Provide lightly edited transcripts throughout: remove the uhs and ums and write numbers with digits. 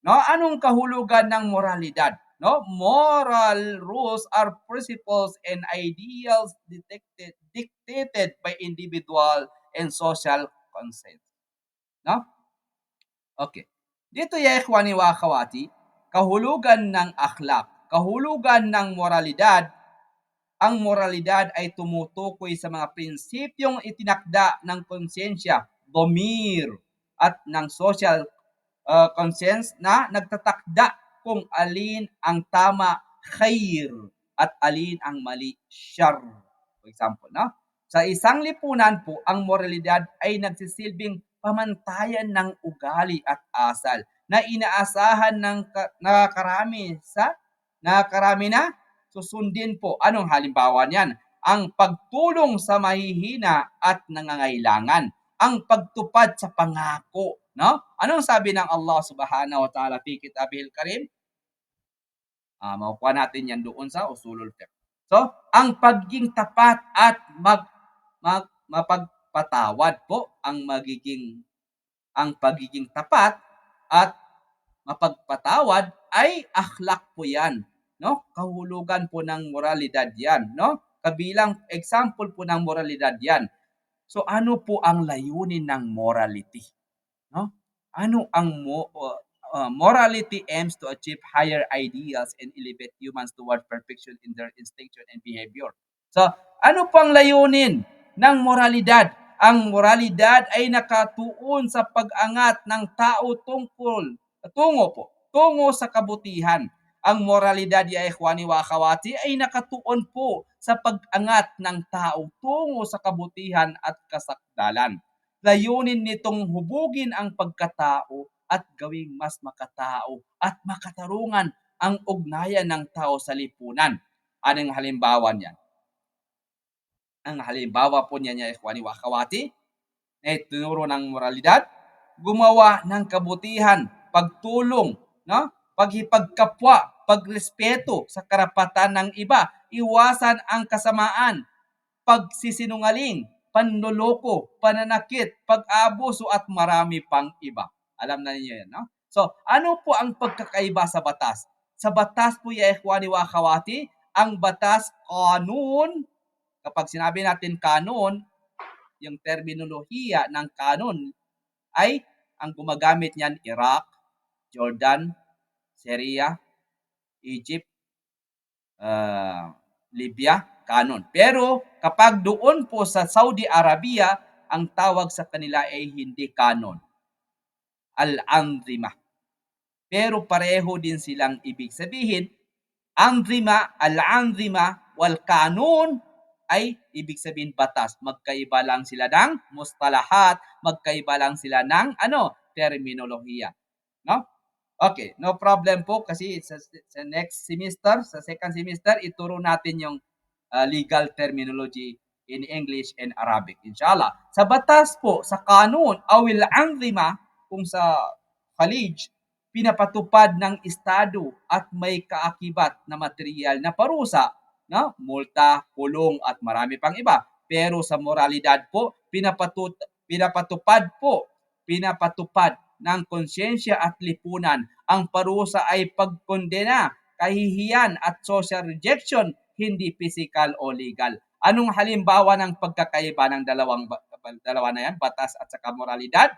No, anong kahulugan ng moralidad? No, moral rules are principles and ideals dictated by individual and social consent. No? Okay. Dito ya ikhwani wa akhawati, kahulugan ng akhlak, kahulugan ng moralidad. Ang moralidad ay tumutukoy sa mga prinsipyong itinakda ng konsensya, domir, at ng social conscience na nagtatakda kung alin ang tama, khair, at alin ang mali, shar. For example, no? Sa isang lipunan po, ang moralidad ay nagsisilbing pamantayan ng ugali at asal na inaasahan ng nakarami na susundin po. Anong halimbawa niyan? Ang pagtulong sa mahihina at nangangailangan, ang pagtupad sa pangako, no? Anong sabi ng Allah Subhanahu wa Ta'ala fi Kitabihil Karim? Makukuha natin yan doon sa Usulul Fiqh. So, ang pagiging tapat at mapagpatawad po ang pagiging tapat at mapagpatawad ay akhlak po yan, no? Kahulugan po ng moralidad yan, no? Kabilang example po ng moralidad yan. So ano po ang layunin ng morality? No? Ano ang morality aims to achieve higher ideals and elevate humans toward perfection in their instinction and behavior. So, ano po ang layunin ng moralidad? Ang moralidad ay nakatuon sa pag-angat ng tao tungo sa kabutihan. Ang moralidad ya ikhwani wa akhawati ay nakatuon po sa pag-angat ng tao tungo sa kabutihan at kasakdalan. Layunin nitong hubugin ang pagkatao at gawing mas makatao at makatarungan ang ugnayan ng tao sa lipunan. Anong halimbawa niyan? Ang halimbawa po niya ikhwani wa akhawati ay tinuro ng moralidad, gumawa ng kabutihan, pagtulong, no? Paghipagkapwa, pagrespeto sa karapatan ng iba, iwasan ang kasamaan, pagsisinungaling, panloloko, pananakit, pag-abuso at marami pang iba. Alam na niyo yan, no? So, ano po ang pagkakaiba sa batas? Sa batas po ya ikhwani wa akhawati, ang batas, kanun, kapag sinabi natin kanun, yung terminolohiya ng kanon ay ang gumagamit niyan Iraq, Jordan, Syria, Egypt, Libya, kanon. Pero kapag doon po sa Saudi Arabia, ang tawag sa kanila ay hindi kanon, al-anzimah. Pero pareho din silang ibig sabihin. Anzima, al-anzima, wal kanun ay ibig sabihin batas. Magkaiba lang sila ng mustalahat, magkaiba lang sila ng terminolohiya. No? Okay, no problem po kasi sa next semester, sa second semester, ituro natin yung legal terminology in English and Arabic, inshallah. Sa batas po, sa kanun, awil anzima, kung sa college, pinapatupad ng estado at may kaakibat na material na parusa, no? Multa, kulong at marami pang iba. Pero sa moralidad po, pinapatupad ng konsyensya at lipunan. Ang parusa ay pagkondena, kahihiyan at social rejection, hindi physical o legal. Anong halimbawa ng pagkakaiba ng dalawa na yan, batas at saka moralidad?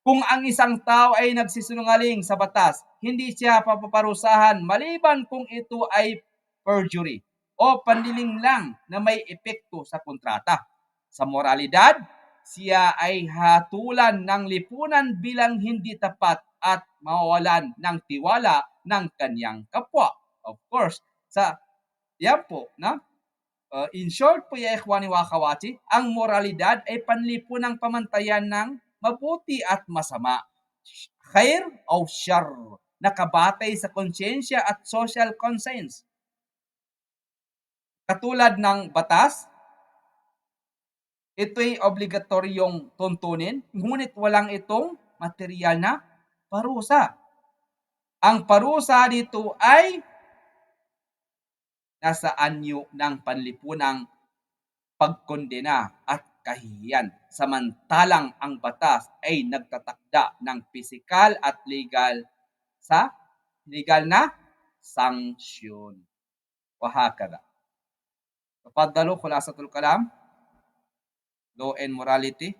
Kung ang isang tao ay nagsisinungaling sa batas, hindi siya papaparusahan maliban kung ito ay perjury o panliling lang na may epekto sa kontrata. Sa moralidad, siya ay hatulan ng lipunan bilang hindi tapat at mawawalan ng tiwala ng kanyang kapwa. Of course, yan po, no? In short po ya ikhwani wa akhawati, ang moralidad ay panlipunang pamantayan ng mabuti at masama, khair o shar, nakabatay sa konsyensya at social conscience. Katulad ng batas, ito'y obligatoryong tuntunin, ngunit walang itong material na parusa. Ang parusa dito ay nasa anyo ng panlipunang pagkondena at kahihiyan. Samantalang ang batas ay nagtatakda ng pisikal at legal sa legal na sanksyon. وهكذا. تفضلوا خلاصة الكلام. Law and morality.